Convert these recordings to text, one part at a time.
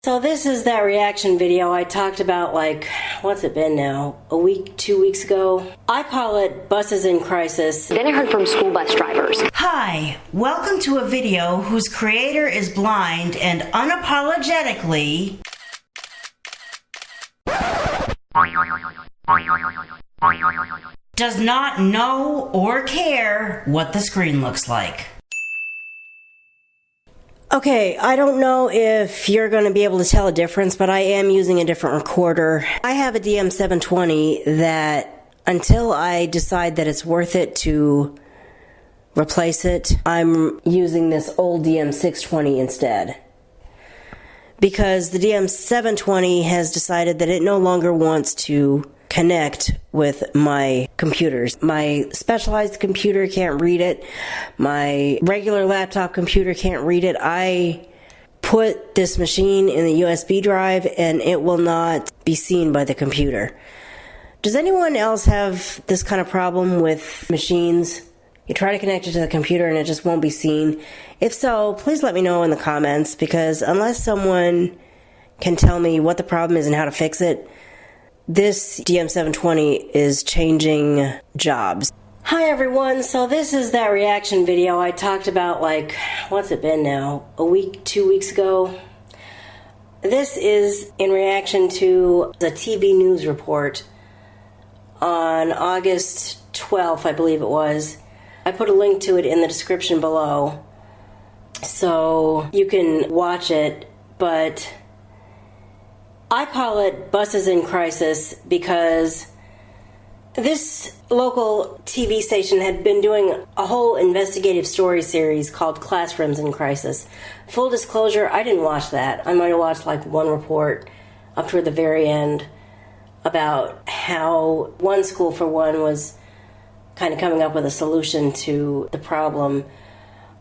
So this is that reaction video I talked about, like, what's it been now? A week, 2 weeks ago? I call it buses in crisis. Then I heard from school bus drivers. Hi, welcome to a video whose creator is blind and unapologetically does not know or care what the screen looks like. Okay, I don't know if you're going to be able to tell a difference, but I am using a different recorder. I have a DM720 that, until I decide that it's worth it to replace it, I'm using this old DM620 instead. Because the DM720 has decided that it no longer wants to connect with my computers. My specialized computer can't read it. My regular laptop computer can't read it. I put this machine in the USB drive and it will not be seen by the computer. Does anyone else have this kind of problem with machines? You try to connect it to the computer and it just won't be seen. If so, please let me know in the comments, because unless someone can tell me what the problem is and how to fix it, this DM720 is changing jobs. Hi everyone, so this is that reaction video I talked about, like, what's it been now? A week, 2 weeks ago? This is in reaction to the TV news report on August 12th, I believe it was. I put a link to it in the description below, so you can watch it, but I call it buses in crisis because this local TV station had been doing a whole investigative story series called Classrooms in Crisis. Full disclosure, I didn't watch that. I might have watched like one report up toward the very end about how one school, for one, was kind of coming up with a solution to the problem.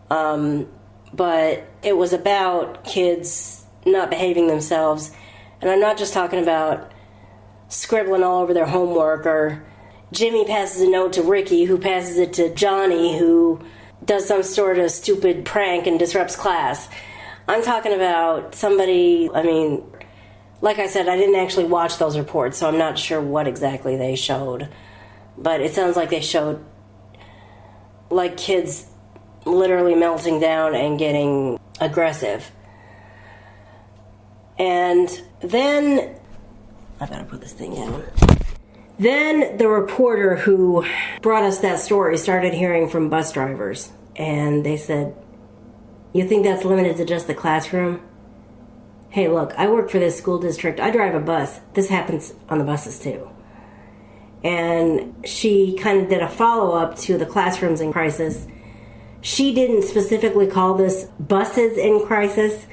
But it was about kids not behaving themselves. And I'm not just talking about scribbling all over their homework, or Jimmy passes a note to Ricky, who passes it to Johnny, who does some sort of stupid prank and disrupts class. I'm talking about somebody, I mean, like I said, I didn't actually watch those reports, so I'm not sure what exactly they showed. But it sounds like they showed, like, kids literally melting down and getting aggressive. And then, I better put this thing down. Then the reporter who brought us that story started hearing from bus drivers. And they said, "You think that's limited to just the classroom? Hey, look, I work for this school district. I drive a bus. This happens on the buses too." And she kind of did a follow-up to the Classrooms in Crisis. She didn't specifically call this buses in crisis,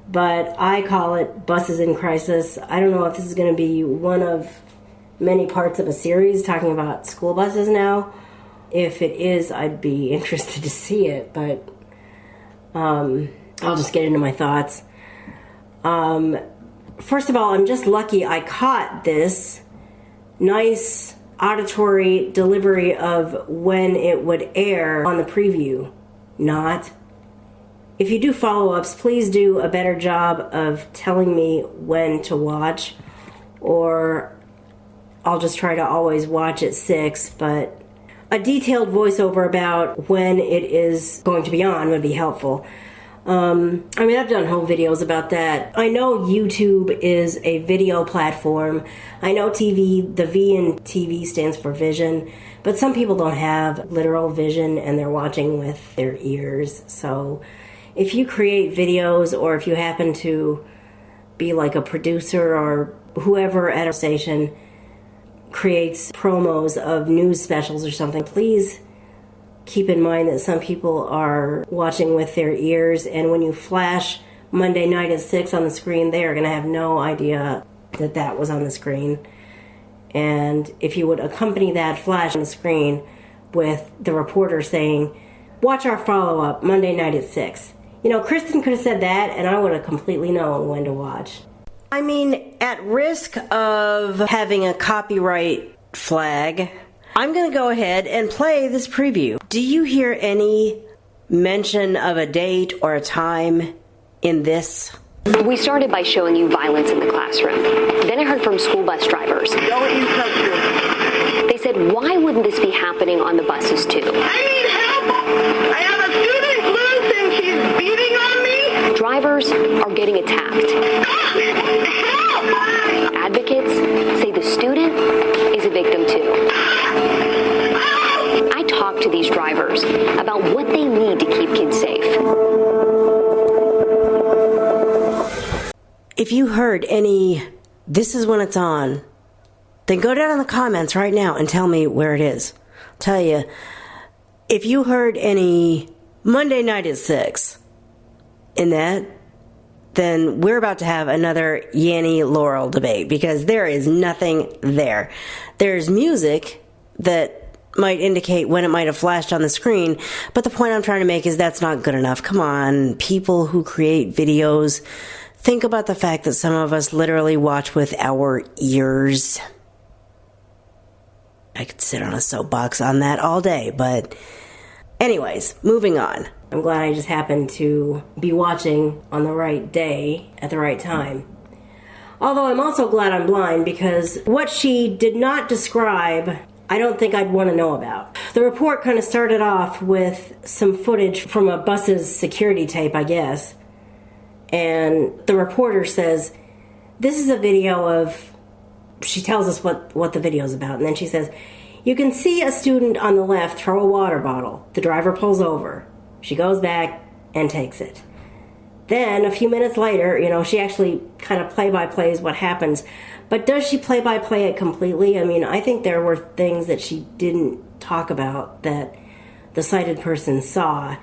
but I call it buses in crisis. I don't know if this is going to be one of many parts of a series talking about school buses now. If it is, I'd be interested to see it, but I'll just get into my thoughts. First of all, I'm just lucky I caught this nice auditory delivery of when it would air on the preview. Not. If you do follow-ups, please do a better job of telling me when to watch, or I'll just try to always watch at 6, but a detailed voiceover about when it is going to be on would be helpful. I mean, I've done whole videos about that. I know YouTube is a video platform. I know TV, the V in TV stands for vision, but some people don't have literal vision and they're watching with their ears. So if you create videos, or if you happen to be like a producer or whoever at a station creates promos of news specials or something, please keep in mind that some people are watching with their ears, and when you flash Monday night at 6 on the screen, they are going to have no idea that that was on the screen. And if you would accompany that flash on the screen with the reporter saying, "Watch our follow-up Monday night at 6. You know, Kristen could have said that, and I would have completely known when to watch. I mean, at risk of having a copyright flag, I'm going to go ahead and play this preview. Do you hear any mention of a date or a time in this We started by showing you violence in the classroom. Then I heard from school bus drivers. Don't you touch her. They said, why wouldn't this be happening on the buses too? I need help. I have a student loose and she's beating on me. Drivers are getting attacked. Help! Advocates say the student is a victim too. I talked to these drivers about what they need to keep kids safe. If you heard any, this is when it's on, then go down in the comments right now and tell me where it is. I'll tell you, if you heard any Monday night at 6 in that, then we're about to have another Yanny Laurel debate because there is nothing there. There's music that might indicate when it might have flashed on the screen, but the point I'm trying to make is that's not good enough. Come on, people who create videos, think about the fact that some of us literally watch with our ears. I could sit on a soapbox on that all day, but anyways, moving on. I'm glad I just happened to be watching on the right day at the right time. Although I'm also glad I'm blind because what she did not describe, I don't think I'd want to know about. The report kind of started off with some footage from a bus's security tape, I guess. And the reporter says, this is a video of, she tells us what the video's about. And then she says, you can see a student on the left throw a water bottle. The driver pulls over. She goes back and takes it. Then a few minutes later, she actually kind of play-by-plays what happens. But does she play-by-play it completely? I mean, I think there were things that she didn't talk about that the sighted person saw.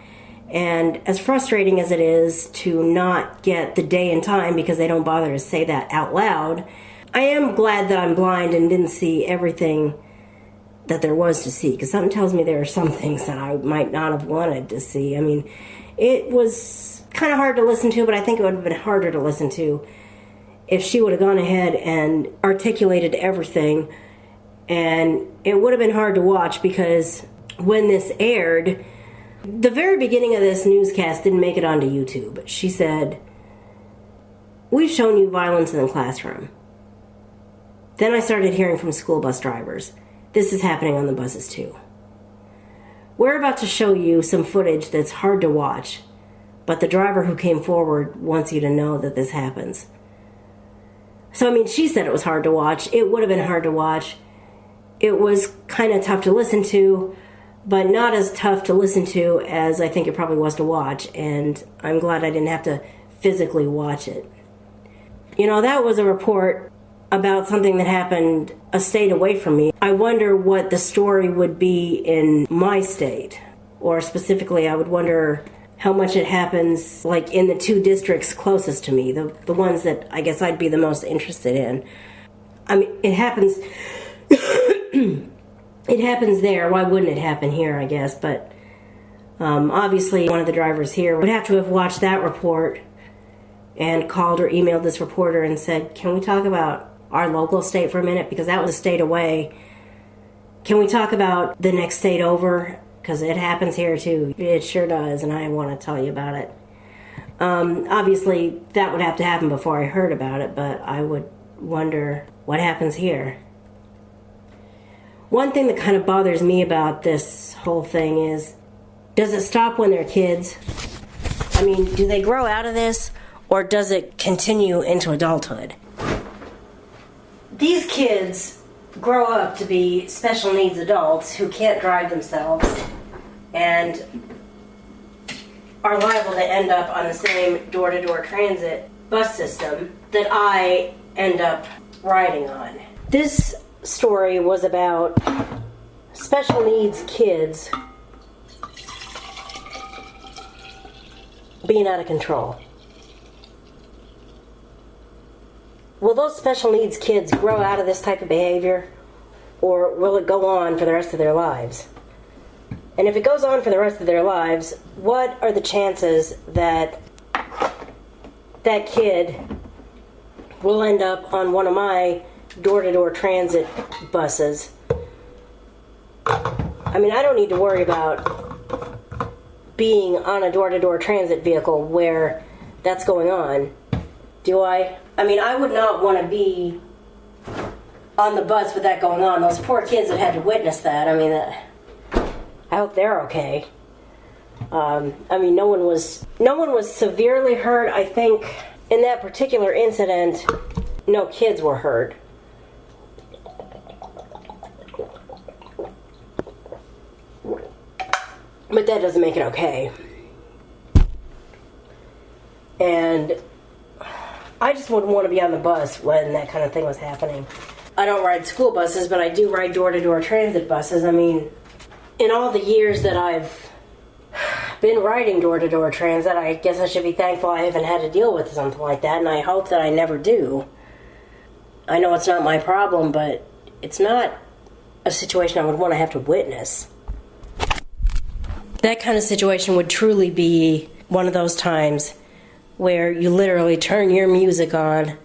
And as frustrating as it is to not get the day and time because they don't bother to say that out loud, I am glad that I'm blind and didn't see everything that there was to see, because something tells me there are some things that I might not have wanted to see. I mean, it was kind of hard to listen to, but I think it would have been harder to listen to if she would have gone ahead and articulated everything. And it would have been hard to watch because when this aired, the very beginning of this newscast didn't make it onto YouTube. She said, we've shown you violence in the classroom. Then I started hearing from school bus drivers. This is happening on the buses too. We're about to show you some footage that's hard to watch, but the driver who came forward wants you to know that this happens. So, I mean, she said it was hard to watch. It would have been hard to watch. It was kind of tough to listen to, but not as tough to listen to as I think it probably was to watch, and I'm glad I didn't have to physically watch it. That was a report about something that happened a state away from me. I wonder what the story would be in my state, or specifically I would wonder how much it happens like in the 2 districts closest to me, the ones that I guess I'd be the most interested in. I mean, it happens it happens there. Why wouldn't it happen here, I guess? But obviously one of the drivers here would have to have watched that report and called or emailed this reporter and said, can we talk about our local state for a minute, because that was a state away. Can we talk about the next state over? Because it happens here too. It sure does, and I want to tell you about it. Obviously, that would have to happen before I heard about it, but I would wonder what happens here. One thing that kind of bothers me about this whole thing is, does it stop when they're kids? I mean, do they grow out of this, or does it continue into adulthood? These kids grow up to be special needs adults who can't drive themselves and are liable to end up on the same door-to-door transit bus system that I end up riding on. This story was about special needs kids being out of control. Will those special needs kids grow out of this type of behavior, or will it go on for the rest of their lives? And if it goes on for the rest of their lives, what are the chances that that kid will end up on one of my door-to-door transit buses? I mean, I don't need to worry about being on a door-to-door transit vehicle where that's going on. Do I? I mean, I would not want to be on the bus with that going on. Those poor kids that had to witness that. I mean, I hope they're okay. I mean, no one was severely hurt. I think in that particular incident, no kids were hurt. But that doesn't make it okay. And I just wouldn't want to be on the bus when that kind of thing was happening. I don't ride school buses, but I do ride door-to-door transit buses. I mean, in all the years that I've been riding door-to-door transit, I guess I should be thankful I haven't had to deal with something like that, and I hope that I never do. I know it's not my problem, but it's not a situation I would want to have to witness. That kind of situation would truly be one of those times where you literally turn your music on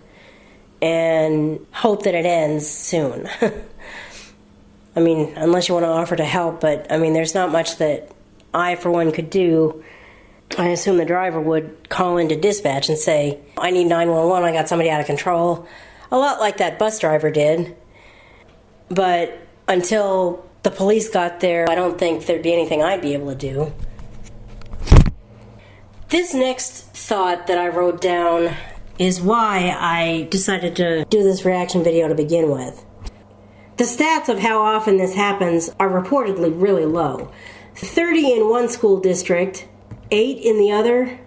and hope that it ends soon. I mean, unless you want to offer to help, but I mean, there's not much that I, for one, could do. I assume the driver would call into dispatch and say, I need 911, I got somebody out of control. A lot like that bus driver did. But until the police got there, I don't think there'd be anything I'd be able to do. This next thought that I wrote down is why I decided to do this reaction video to begin with. The stats of how often this happens are reportedly really low. 30 in one school district, 8 in the other.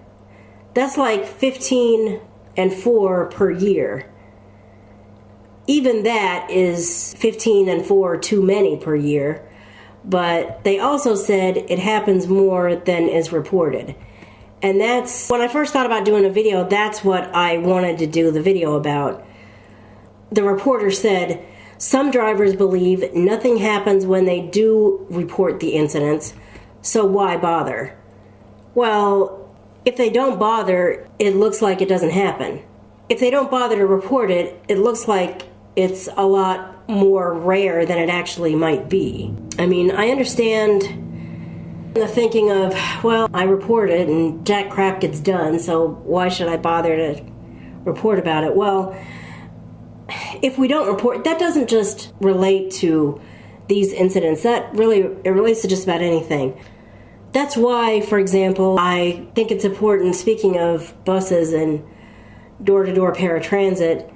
That's like 15 and 4 per year. Even that is 15 and 4 too many per year. But they also said it happens more than is reported. And that's, when I first thought about doing a video, that's what I wanted to do the video about. The reporter said, some drivers believe nothing happens when they do report the incidents, so why bother? Well, if they don't bother, it looks like it doesn't happen. If they don't bother to report it, it looks like it's a lot more rare than it actually might be. I mean, I understand the thinking of, well, I report it and jack crap gets done, so why should I bother to report about it? Well, if we don't report, that doesn't just relate to these incidents. It relates to just about anything. That's why, for example, I think it's important, speaking of buses and door-to-door paratransit,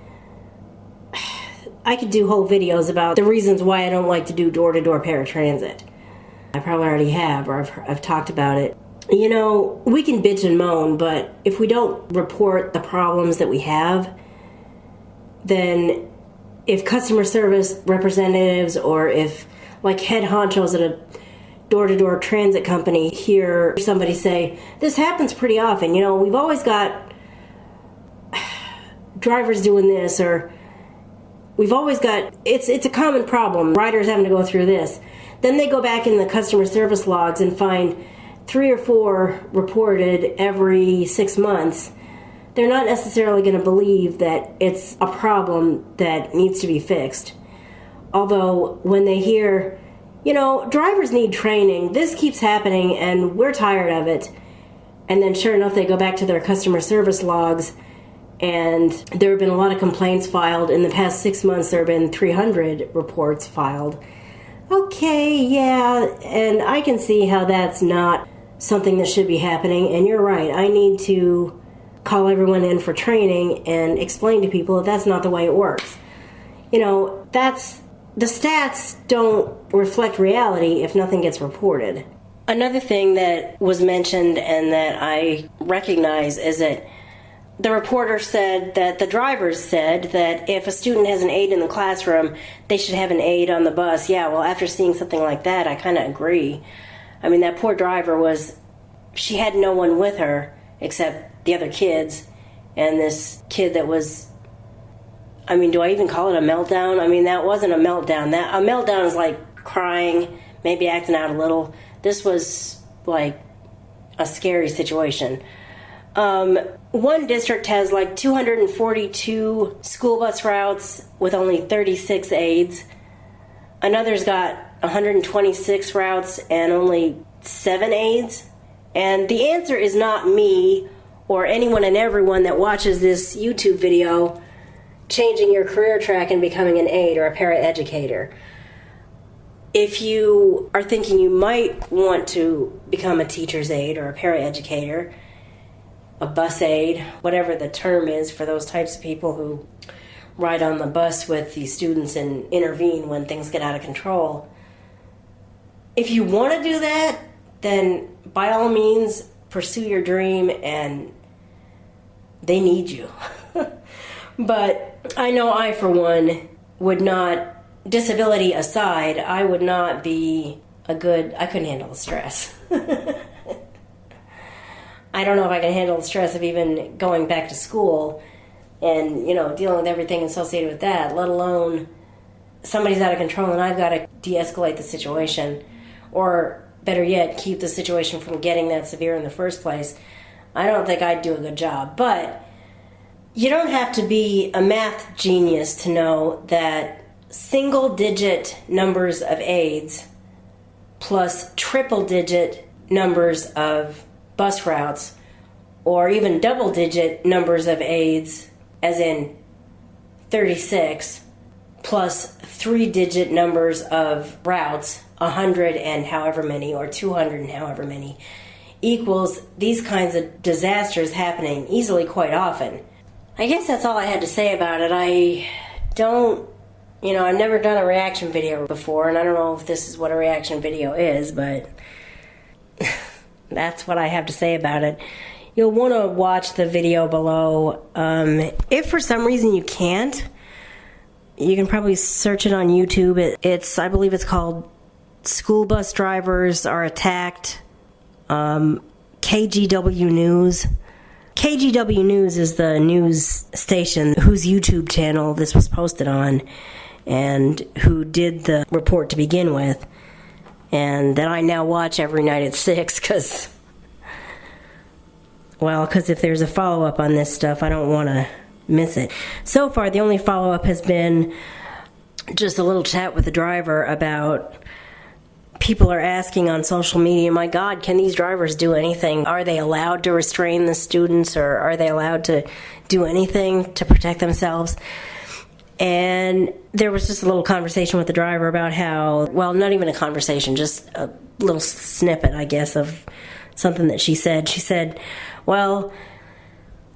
I could do whole videos about the reasons why I don't like to do door-to-door paratransit. I probably already have, or I've talked about it. You know, we can bitch and moan, but if we don't report the problems that we have, then if customer service representatives or if, like, head honchos at a door-to-door transit company hear somebody say, this happens pretty often, you know, we've always got drivers doing this, or we've always got, it's a common problem, riders having to go through this. Then they go back in the customer service logs and find 3 or 4 reported every 6 months. They're not necessarily going to believe that it's a problem that needs to be fixed. Although when they hear, you know, drivers need training, this keeps happening and we're tired of it, and then sure enough they go back to their customer service logs and there have been a lot of complaints filed. In the past 6 months there have been 300 reports filed. Okay, yeah, and I can see how that's not something that should be happening, and you're right, I need to call everyone in for training and explain to people that that's not the way it works. You know, the stats don't reflect reality if nothing gets reported. Another thing that was mentioned and that I recognize is that the reporter said that the drivers said that if a student has an aide in the classroom, they should have an aide on the bus. Yeah, well, after seeing something like that, I kind of agree. I mean, that poor driver she had no one with her except the other kids and this kid that was, I mean, do I even call it a meltdown? I mean, that wasn't a meltdown. A meltdown is like crying, maybe acting out a little. This was like a scary situation. One district has like 242 school bus routes with only 36 aides. Another's got 126 routes and only 7 aides. And the answer is not me or anyone and everyone that watches this YouTube video, changing your career track and becoming an aide or a paraeducator. If you are thinking you might want to become a teacher's aide or a paraeducator, a bus aide, whatever the term is for those types of people who ride on the bus with the students and intervene when things get out of control. If you want to do that, then by all means pursue your dream, and they need you. But I know I, for one, would not, disability aside, I would not be I couldn't handle the stress. I don't know if I can handle the stress of even going back to school and, dealing with everything associated with that, let alone somebody's out of control and I've got to de-escalate the situation, or better yet, keep the situation from getting that severe in the first place. I don't think I'd do a good job. But you don't have to be a math genius to know that single-digit numbers of aides plus triple-digit numbers of bus routes, or even double-digit numbers of aides, as in 36, plus three-digit numbers of routes, 100 and however many, or 200 and however many, equals these kinds of disasters happening easily quite often. I guess that's all I had to say about it. I've never done a reaction video before, and I don't know if this is what a reaction video is, but that's what I have to say about it. You'll want to watch the video below. If for some reason you can't, you can probably search it on YouTube. I believe it's called School Bus Drivers Are Attacked. KGW News. KGW News is the news station whose YouTube channel this was posted on, and who did the report to begin with, and that I now watch every night at 6 because if there's a follow-up on this stuff, I don't want to miss it. So far, the only follow-up has been just a little chat with the driver about, people are asking on social media, my God, can these drivers do anything? Are they allowed to restrain the students, or are they allowed to do anything to protect themselves? And there was just a little conversation with the driver about how, not even a conversation, just a little snippet, I guess, of something that she said. She said,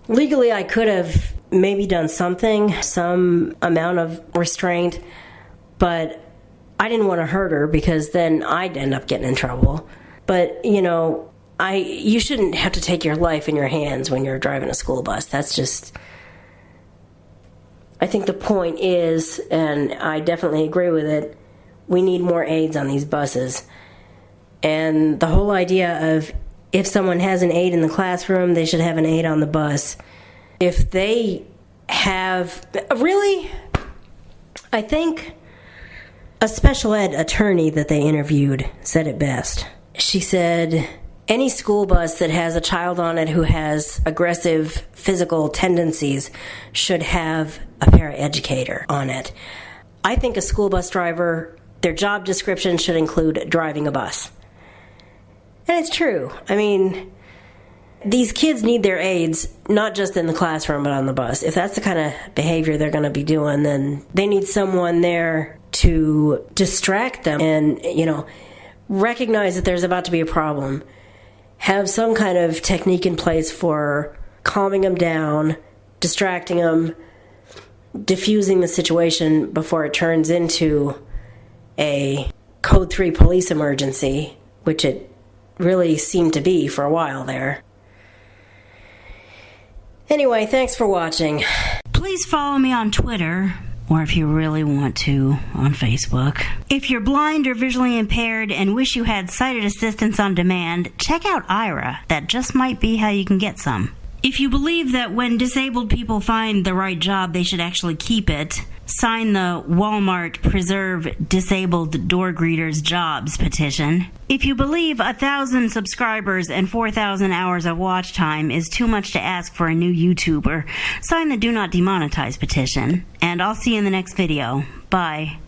legally I could have maybe done something, some amount of restraint, but I didn't want to hurt her because then I'd end up getting in trouble. But, you shouldn't have to take your life in your hands when you're driving a school bus. That's just, I think the point is, and I definitely agree with it, we need more aides on these buses. And the whole idea of, if someone has an aide in the classroom, they should have an aide on the bus. If they have, I think a special ed attorney that they interviewed said it best. She said, any school bus that has a child on it who has aggressive physical tendencies should have a paraeducator on it. I think a school bus driver, their job description should include driving a bus. And it's true. I mean, these kids need their aides, not just in the classroom, but on the bus. If that's the kind of behavior they're going to be doing, then they need someone there to distract them and, recognize that there's about to be a problem. Have some kind of technique in place for calming them down, distracting them, diffusing the situation before it turns into a Code 3 police emergency, which it really seemed to be for a while there. Anyway, thanks for watching. Please follow me on Twitter, or if you really want to, on Facebook. If you're blind or visually impaired and wish you had sighted assistance on demand, check out IRA. That just might be how you can get some. If you believe that when disabled people find the right job, they should actually keep it, sign the Walmart Preserve Disabled Door Greeters Jobs petition. If you believe 1,000 subscribers and 4,000 hours of watch time is too much to ask for a new YouTuber, sign the Do Not Demonetize petition. And I'll see you in the next video. Bye.